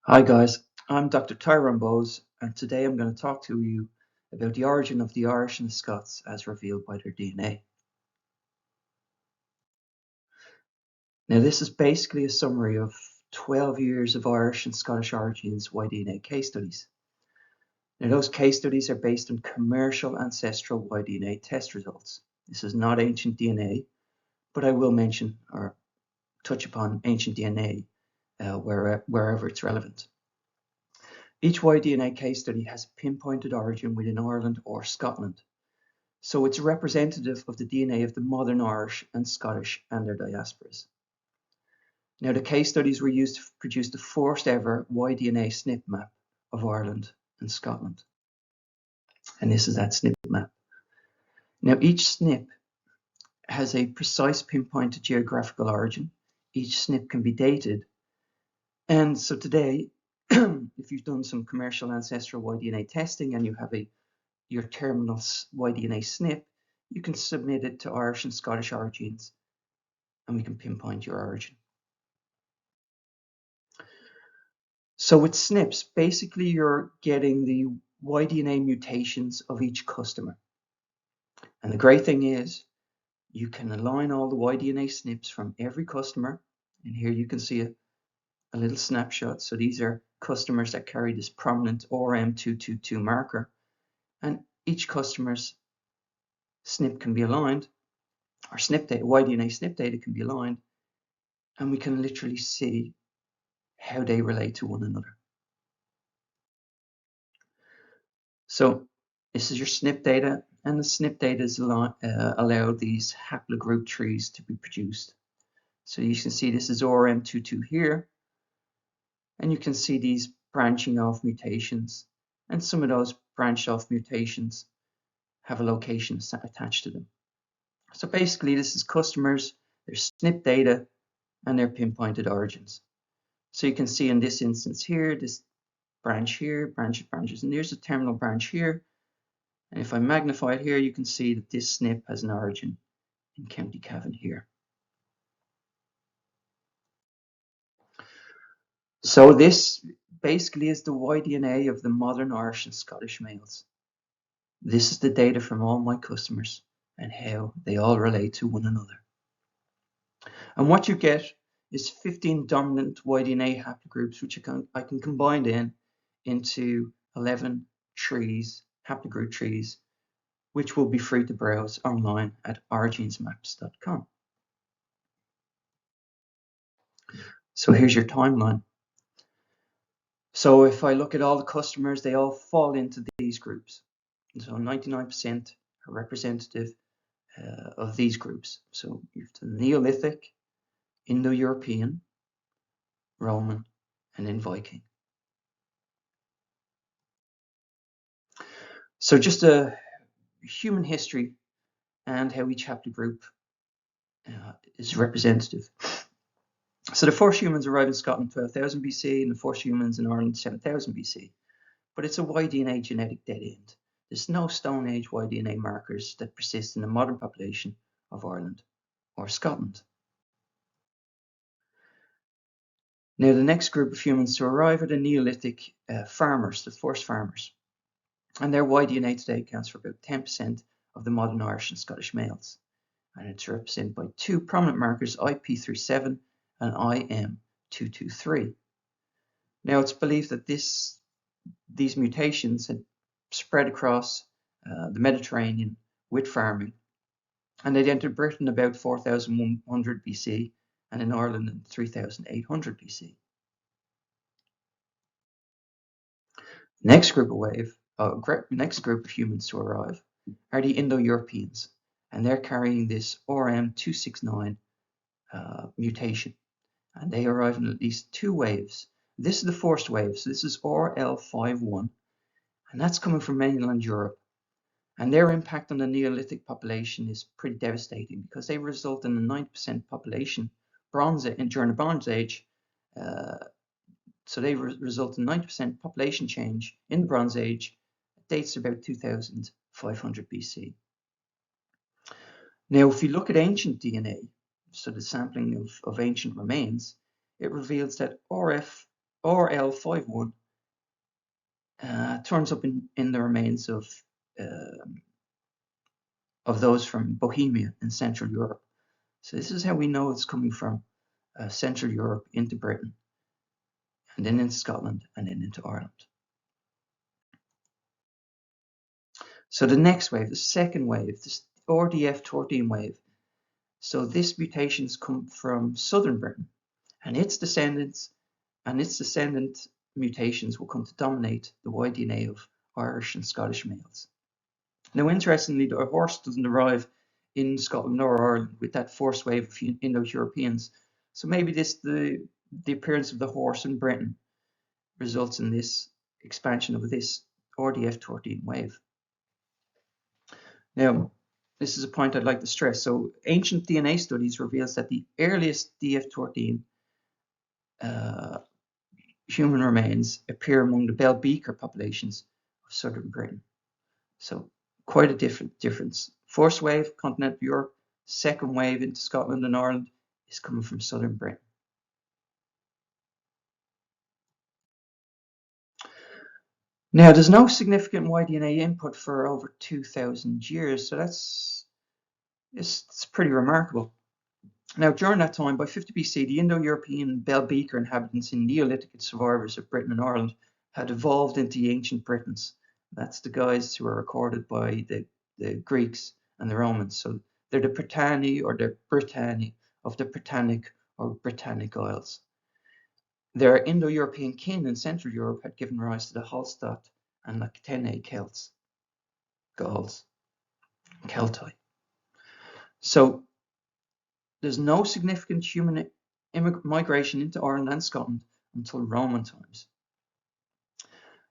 Hi guys, I'm Dr. Tyrone Bowes, and today I'm going to talk to you about the origin of the Irish and Scots as revealed by their DNA. Now this is basically a summary of 12 years of Irish and Scottish origins Y-DNA case studies. Now those case studies are based on commercial ancestral Y-DNA test results. This is not ancient DNA, but I will mention or touch upon ancient DNA wherever it's relevant. Each Y-DNA case study has a pinpointed origin within Ireland or Scotland, so it's representative of the DNA of the modern Irish and Scottish and their diasporas. Now, the case studies were used to produce the first ever Y-DNA SNP map of Ireland and Scotland. And this is that SNP map. Now, each SNP has a precise pinpointed geographical origin. Each SNP can be dated. And so today, if you've done some commercial ancestral Y-DNA testing and you have your terminal Y-DNA SNP, you can submit it to Irish and Scottish origins and we can pinpoint your origin. So with SNPs, basically you're getting the Y-DNA mutations of each customer. And the great thing is you can align all the Y-DNA SNPs from every customer. And here you can see a little snapshot. So these are customers that carry this prominent RM222 marker. And each customer's SNP can be aligned, or SNP data, Y-DNA SNP data can be aligned, and we can literally see how they relate to one another. So this is your SNP data, and the SNP data is allow these haplogroup trees to be produced. So you can see this is RM22 here, and you can see these branching off mutations, and some of those branched off mutations have a location attached to them. So basically this is customers, their SNP data, and their pinpointed origins. So you can see in this instance here, this branch here, branches, and there's a terminal branch here. And if I magnify it here, you can see that this SNP has an origin in County Cavan here. So this basically is the Y-DNA of the modern Irish and Scottish males. This is the data from all my customers and how they all relate to one another. And what you get is 15 dominant Y-DNA haplogroups, which I can combine into 11 trees, haplogroup trees, which will be free to browse online at originsmaps.com. So here's your timeline. So if I look at all the customers, they all fall into these groups. And so 99% are representative of these groups. So you have the Neolithic, Indo-European, Roman, and then Viking. So just a human history and how each haplogroup is representative. So the first humans arrived in Scotland 12,000 BC and the first humans in Ireland 7,000 BC. But it's a Y-DNA genetic dead end. There's no Stone Age Y-DNA markers that persist in the modern population of Ireland or Scotland. Now the next group of humans to arrive are the Neolithic farmers, the first farmers. And their Y-DNA today accounts for about 10% of the modern Irish and Scottish males. And it's represented by two prominent markers, IP37 and IM223. Now it's believed that these mutations had spread across the Mediterranean with farming, and they'd entered Britain about 4100 BC and in Ireland in 3800 BC. Next group of humans to arrive are the Indo-Europeans, and they're carrying this RM269 mutation, and they arrive in at least two waves. This is the first wave, so this is RL51, and that's coming from mainland Europe. And their impact on the Neolithic population is pretty devastating because they result in a 9% population during the Bronze Age. So they result in 90% population change in the Bronze Age. It dates to about 2500 BC. Now, if you look at ancient DNA, so the sampling of ancient remains, it reveals that or L51 turns up in the remains of those from Bohemia in Central Europe. So this is how we know it's coming from Central Europe into Britain, and then into Scotland, and then into Ireland. So the next wave, the second wave, this RDF13 wave. So this mutations come from southern Britain, and its descendant mutations will come to dominate the y-DNA of Irish and Scottish males. Now, interestingly, the horse doesn't arrive in Scotland or Ireland with that first wave of Indo-Europeans. So maybe the appearance of the horse in Britain results in this expansion of this RDF13 wave. Now, this is a point I'd like to stress. So ancient DNA studies reveals that the earliest DF13 human remains appear among the Bell Beaker populations of southern Britain. So quite a difference. First wave, continental Europe. Second wave into Scotland and Ireland is coming from southern Britain. Now, there's no significant y-DNA input for over 2,000 years, so it's pretty remarkable. Now, during that time, by 50 BC, the Indo-European Bell Beaker inhabitants and Neolithic survivors of Britain and Ireland had evolved into the ancient Britons. That's the guys who are recorded by the Greeks and the Romans. So they're the Britanni or the Britanni of the Britannic or Britannic Isles. Their Indo-European kin in Central Europe had given rise to the Hallstatt and Lactene Celts, Gauls, Celti. So there's no significant human migration into Ireland and Scotland until Roman times.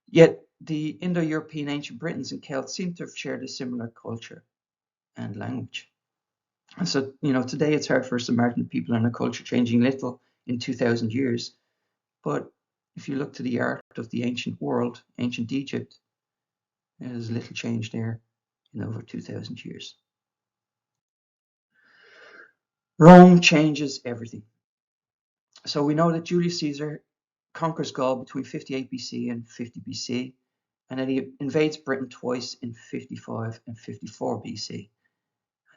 Yet the Indo-European ancient Britons and Celts seem to have shared a similar culture and language. And so, today it's hard for us to imagine that people and their culture changing little in 2,000 years. But if you look to the art of the ancient world, ancient Egypt, there's little change there in over 2,000 years. Rome changes everything. So we know that Julius Caesar conquers Gaul between 58 BC and 50 BC, and then he invades Britain twice in 55 and 54 BC.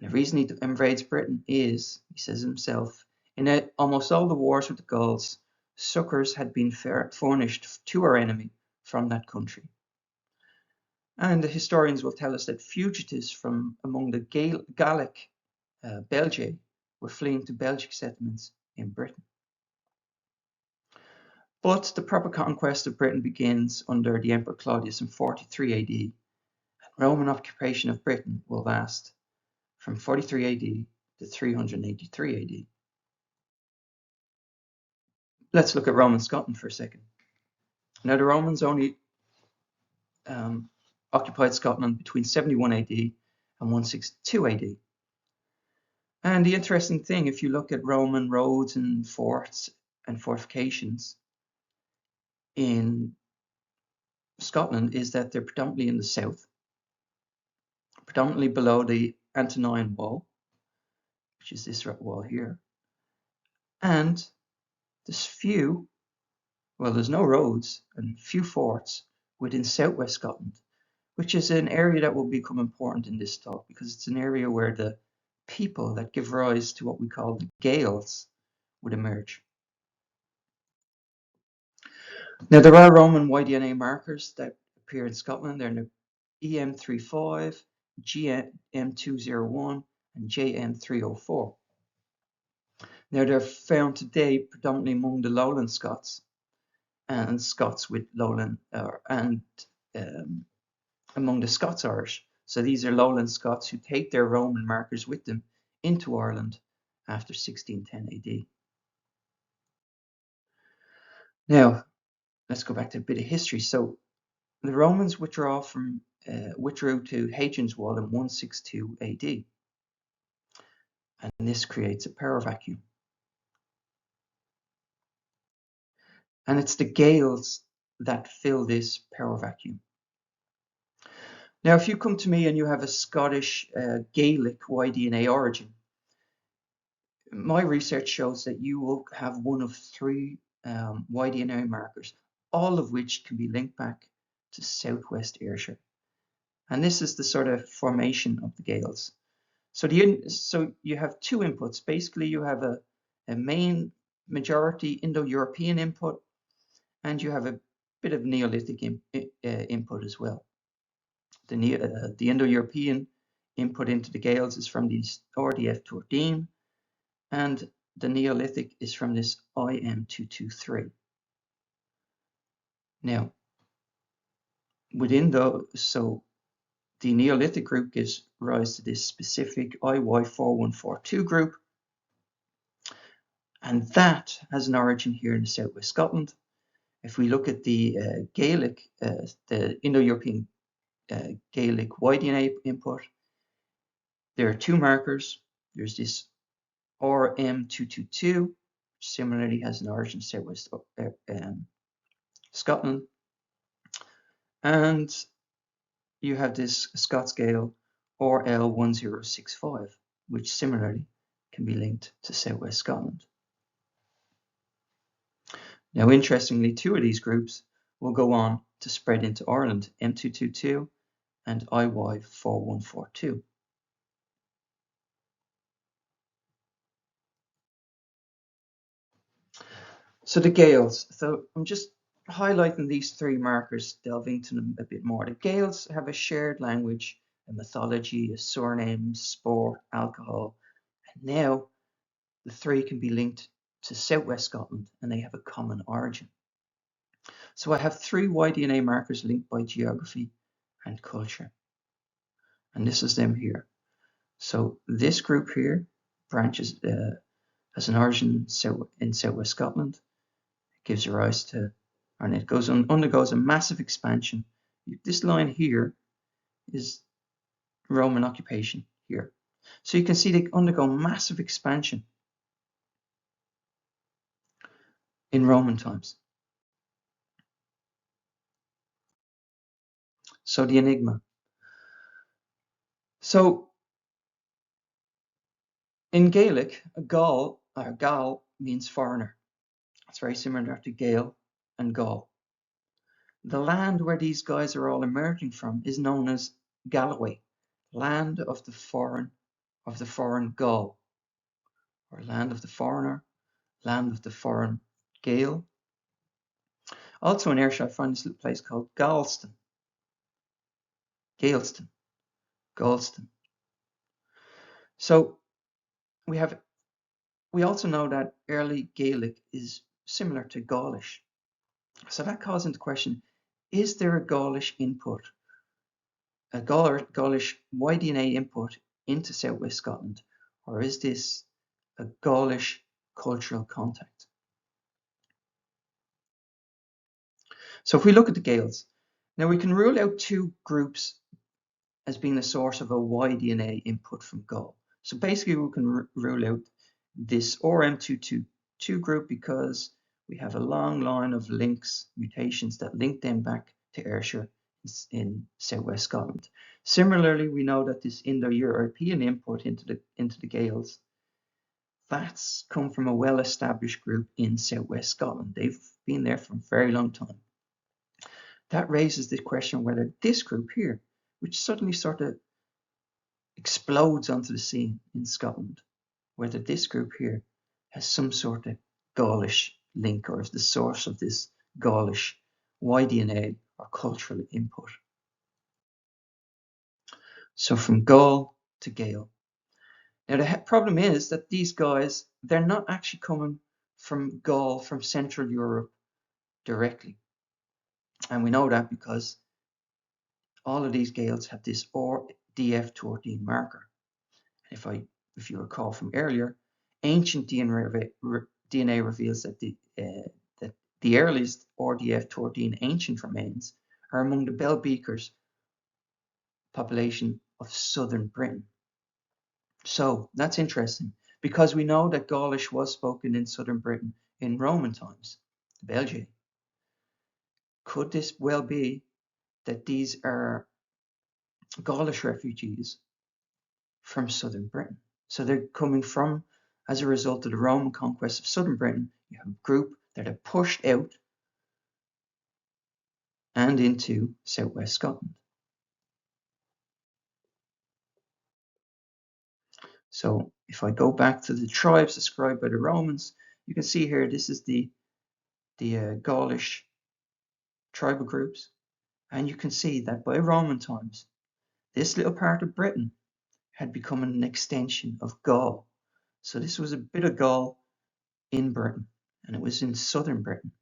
And the reason he invades Britain is, he says himself, in almost all the wars with the Gauls, succors had been furnished to our enemy from that country. And the historians will tell us that fugitives from among the Gallic Belgae were fleeing to Belgic settlements in Britain. But the proper conquest of Britain begins under the Emperor Claudius in 43 AD. And Roman occupation of Britain will last from 43 AD to 383 AD. Let's look at Roman Scotland for a second. Now, the Romans only occupied Scotland between 71 AD and 162 AD. And the interesting thing, if you look at Roman roads and forts and fortifications in Scotland, is that they're predominantly in the south, predominantly below the Antonine Wall, which is this wall here. And there's no roads and few forts within southwest Scotland, which is an area that will become important in this talk because it's an area where the people that give rise to what we call the Gaels would emerge. Now, there are Roman y-DNA markers that appear in Scotland. They're EM35, GM201, and JM304. Now, they're found today predominantly among the lowland Scots and Scots with lowland, among the Scots-Irish. So these are lowland Scots who take their Roman markers with them into Ireland after 1610 AD. Now, let's go back to a bit of history. So the Romans withdrew to Hadrian's Wall in 162 AD. And this creates a power vacuum. And it's the Gaels that fill this power vacuum. Now, if you come to me and you have a Scottish Gaelic y-DNA origin, my research shows that you will have one of three Y-DNA markers, all of which can be linked back to southwest Ayrshire. And this is the sort of formation of the Gaels. So you have two inputs. Basically, you have a main majority Indo-European input, and you have a bit of Neolithic input as well. The Indo-European input into the Gaels is from these RDF13, and the Neolithic is from this IM223. Now, within the Neolithic group gives rise to this specific IY4142 group, and that has an origin here in the southwest Scotland. If we look at the Gaelic, the Indo-European Gaelic Y-DNA input, there are two markers. There's this RM222, which similarly has an origin in southwest Scotland, and you have this Scots Gael RL1065, which similarly can be linked to southwest Scotland. Now, interestingly, two of these groups will go on to spread into Ireland, M222 and IY4142. So the Gaels. So I'm just highlighting these three markers, delving into them a bit more. The Gaels have a shared language, a mythology, a surname, sport, alcohol, and now the three can be linked to southwest Scotland, and they have a common origin. So I have three Y-DNA markers linked by geography and culture, and this is them here. So this group here branches has an origin in southwest Scotland. It gives rise to, and it undergoes a massive expansion. This line here is Roman occupation here. So you can see they undergo massive expansion in Roman times. So the enigma. So in Gaelic, Gael or Gal means foreigner. It's very similar to Gael and Gaul. The land where these guys are all emerging from is known as Galloway, land of the foreign Gaul, or land of the foreigner, land of the foreign Gael. Also in Ayrshire, I find this little place called Galston. So we also know that early Gaelic is similar to Gaulish. So that calls into question, is there a Gaulish input, a Gaulish Y-DNA input into southwest Scotland, or is this a Gaulish cultural contact? So if we look at the Gaels, now we can rule out two groups as being a source of a Y-DNA input from Gaul. So basically we can rule out this RM222 group because we have a long line of mutations that link them back to Ayrshire in southwest Scotland. Similarly, we know that this Indo-European input into the Gaels, that's come from a well-established group in southwest Scotland. They've been there for a very long time. That raises the question whether this group here, which suddenly sort of explodes onto the scene in Scotland, whether this group here has some sort of Gaulish link or is the source of this Gaulish Y-DNA or cultural input. So from Gaul to Gael. Now the problem is that these guys, they're not actually coming from Gaul, from Central Europe directly. And we know that because all of these Gaels have this RDF13 marker. If you recall from earlier, ancient DNA reveals that the earliest RDF13 ancient remains are among the Bell Beakers population of southern Britain. So that's interesting because we know that Gaulish was spoken in southern Britain in Roman times, the Belgae. Could this well be that these are Gaulish refugees from southern Britain? So they're coming from, as a result of the Roman conquest of southern Britain, you have a group that are pushed out and into southwest Scotland. So if I go back to the tribes described by the Romans, you can see here this is the Gaulish tribal groups, and you can see that by Roman times, this little part of Britain had become an extension of Gaul. So this was a bit of Gaul in Britain, and it was in southern Britain.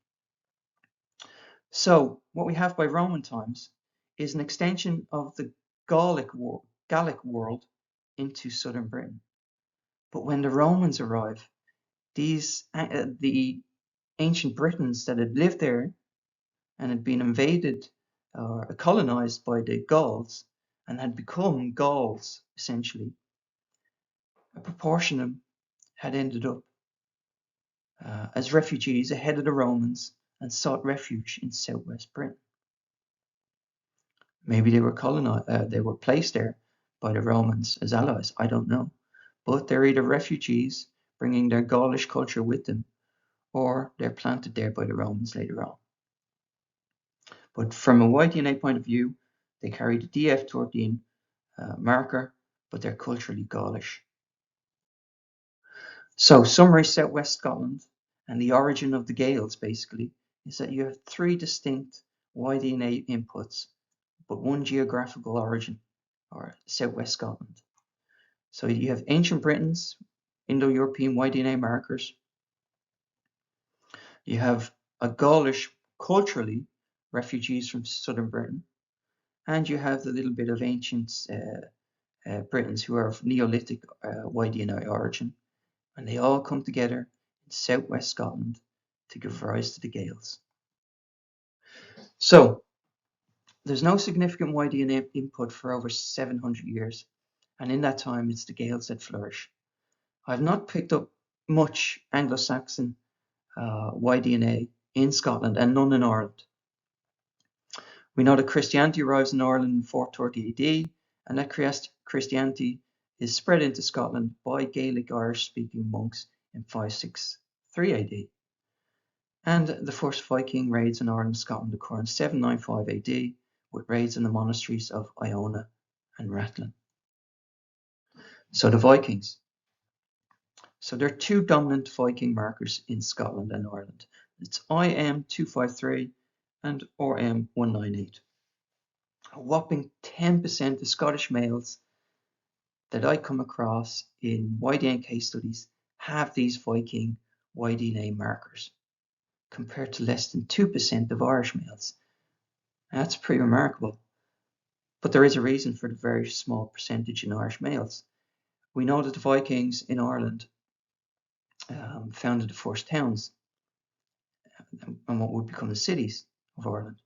So what we have by Roman times is an extension of the Gallic world into southern Britain. But when the Romans arrive, the ancient Britons that had lived there and had been invaded or colonized by the Gauls and had become Gauls, essentially, a proportion of them had ended up as refugees ahead of the Romans and sought refuge in southwest Britain. Maybe they were they were placed there by the Romans as allies, I don't know. But they're either refugees bringing their Gaulish culture with them, or they're planted there by the Romans later on. But from a Y-DNA point of view, they carry the DF13 marker, but they're culturally Gaulish. So summary southwest Scotland and the origin of the Gaels basically is that you have three distinct Y-DNA inputs, but one geographical origin, or southwest Scotland. So you have ancient Britons, Indo-European Y-DNA markers. You have a Gaulish, culturally, refugees from southern Britain. And you have the little bit of ancient Britons who are of Neolithic Y-DNA origin. And they all come together in southwest Scotland to give rise to the Gaels. So there's no significant Y-DNA input for over 700 years. And in that time, it's the Gaels that flourish. I've not picked up much Anglo-Saxon Y-DNA in Scotland and none in Ireland. We know that Christianity arrives in Ireland in 430 AD, and that Christianity is spread into Scotland by Gaelic Irish-speaking monks in 563 AD. And the first Viking raids in Ireland and Scotland occur in 795 AD, with raids in the monasteries of Iona and Rathlin. So the Vikings. So there are two dominant Viking markers in Scotland and Ireland. It's IM253 and RM198. A whopping 10% of Scottish males that I come across in Y-DNA case studies have these Viking Y-DNA markers, compared to less than 2% of Irish males. That's pretty remarkable. But there is a reason for the very small percentage in Irish males. We know that the Vikings in Ireland founded the first towns and what would become the cities of Ireland.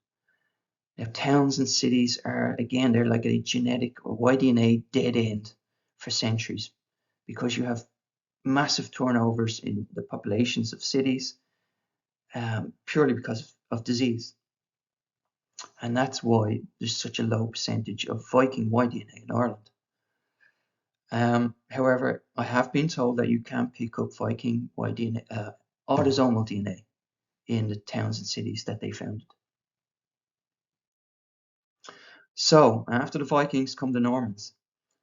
Now, towns and cities are, again, they're like a genetic or Y-DNA dead end for centuries, because you have massive turnovers in the populations of cities, purely because of disease. And that's why there's such a low percentage of Viking Y-DNA in Ireland. However, I have been told that you can pick up Viking Y-DNA, autosomal DNA, in the towns and cities that they founded. So after the Vikings come the Normans.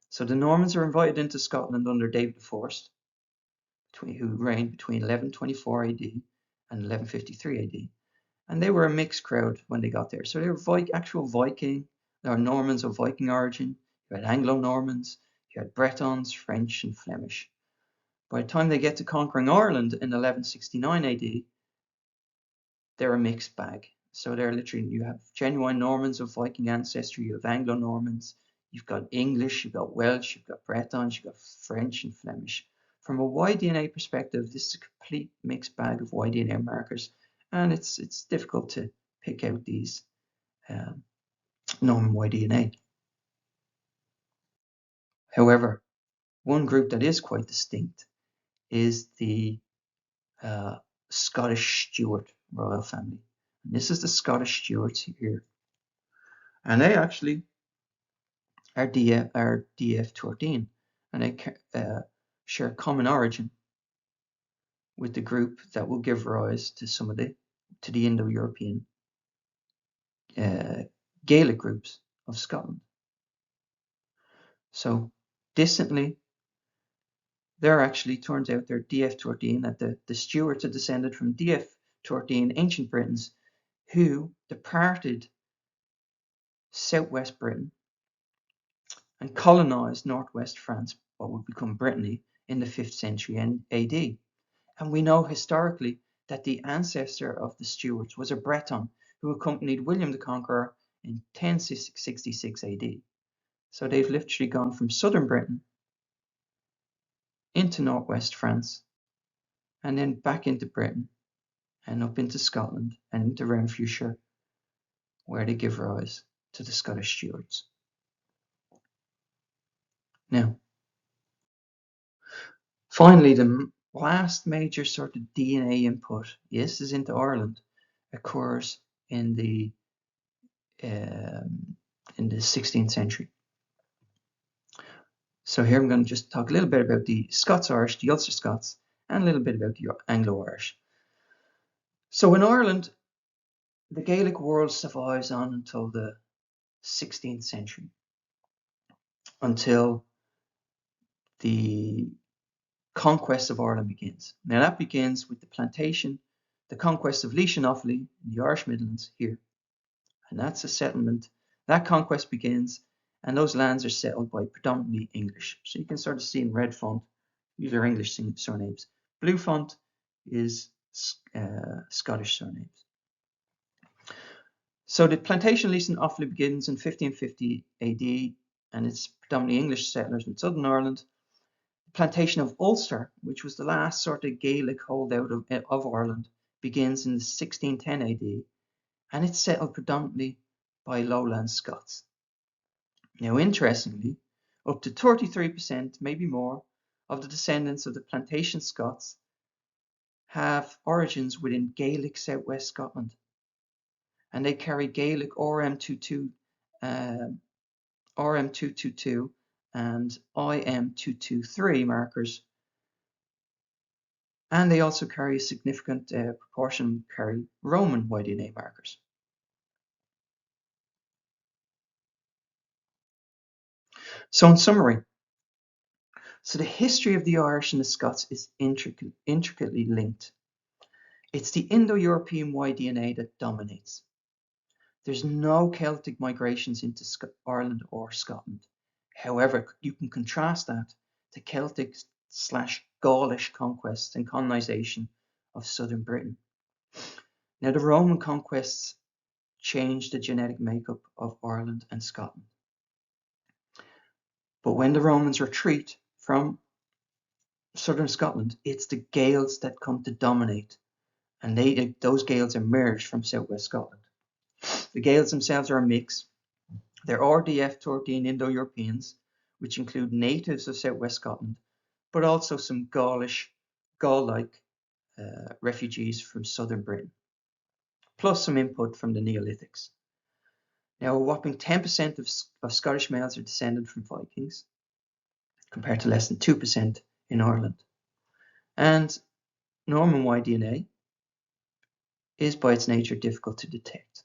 So the Normans are invited into Scotland under David I, who reigned between 1124 AD and 1153 AD. And they were a mixed crowd when they got there. So they were actual Viking, they are Normans of Viking origin. You had Anglo-Normans, you had Bretons, French, and Flemish. By the time they get to conquering Ireland in 1169 AD, they're a mixed bag. So they're literally, you have genuine Normans of Viking ancestry, you have Anglo-Normans, you've got English, you've got Welsh, you've got Bretons, you've got French and Flemish. From a Y-DNA perspective, this is a complete mixed bag of Y-DNA markers, and it's difficult to pick out these Norman Y-DNA. However, one group that is quite distinct is the Scottish Stuart royal family. And this is the Scottish Stuarts here. And they actually are DF13, and they share common origin with the group that will give rise to the Indo-European Gaelic groups of Scotland. So distantly, there actually turns out they're DF13, that the Stuarts are descended from DF13 ancient Britons who departed southwest Britain and colonized northwest France, what would become Brittany, in the 5th century AD. And we know historically that the ancestor of the Stuarts was a Breton who accompanied William the Conqueror in 1066 AD. So they've literally gone from southern Britain into northwest France and then back into Britain and up into Scotland and into Renfrewshire, where they give rise to the Scottish Stuarts. Now, finally, the last major sort of DNA input, yes, is into Ireland, occurs in the 16th century. So here I'm going to just talk a little bit about the Scots-Irish, the Ulster Scots, and a little bit about the Anglo-Irish. So in Ireland, the Gaelic world survives on until the 16th century, until the conquest of Ireland begins. Now that begins with the plantation, the conquest of Laois and Offaly in the Irish Midlands here. And that's a settlement. That conquest begins, and those lands are settled by predominantly English. So you can sort of see in red font, these are English surnames. Blue font is Scottish surnames. So the plantation Laois and Offaly begins in 1550 AD, and it's predominantly English settlers in southern Ireland. The plantation of Ulster, which was the last sort of Gaelic holdout of Ireland, begins in 1610 AD, and it's settled predominantly by lowland Scots. Now, interestingly, up to 33%, maybe more, of the descendants of the plantation Scots have origins within Gaelic southwest Scotland, and they carry Gaelic RM22 and IM223 markers, and they also carry a significant proportion carry Roman Y-DNA markers. So in summary, so the history of the Irish and the Scots is intricately linked. It's the Indo-European Y-DNA that dominates. There's no Celtic migrations into Ireland or Scotland. However, you can contrast that to Celtic/Gaulish conquest and colonization of southern Britain. Now, the Roman conquests changed the genetic makeup of Ireland and Scotland. But when the Romans retreat from southern Scotland, it's the Gaels that come to dominate, and those Gaels emerge from southwest Scotland. The Gaels themselves are a mix. They're RDF13 Indo-Europeans, which include natives of southwest Scotland, but also some Gaul-like refugees from southern Britain, plus some input from the Neolithics. Now, a whopping 10% of Scottish males are descended from Vikings, compared to less than 2% in Ireland. And Norman Y-DNA is by its nature difficult to detect.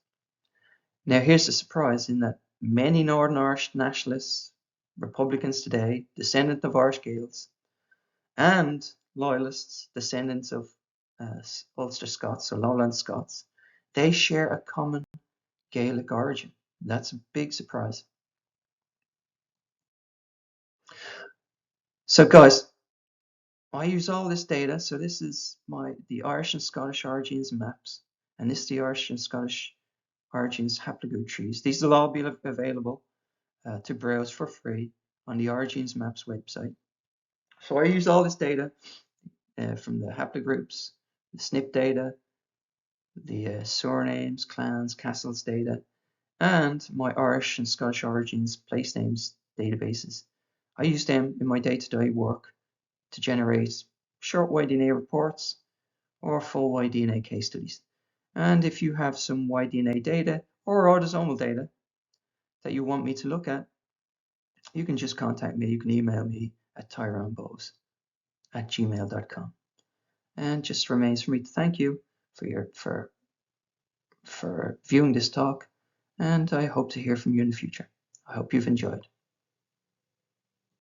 Now, here's the surprise in that many Northern Irish nationalists, Republicans today, descendants of Irish Gaels, and Loyalists, descendants of Ulster Scots, so Lowland Scots, they share a common Gaelic origin. That's a big surprise. So guys, I use all this data. So this is the Irish and Scottish origins maps, and this is the Irish and Scottish origins haplogroup trees. These will all be available to browse for free on the Origins Maps website. So I use all this data from the haplogroups, the SNP data, the surnames, clans, castles data, and my Irish and Scottish origins place names databases. I use them in my day-to-day work to generate short Y-DNA reports or full Y-DNA case studies. And if you have some Y-DNA data or autosomal data that you want me to look at, you can just contact me. You can email me at tyronebowes@gmail.com. and just remains for me to thank you for viewing this talk, and I hope to hear from you in the future. I hope you've enjoyed.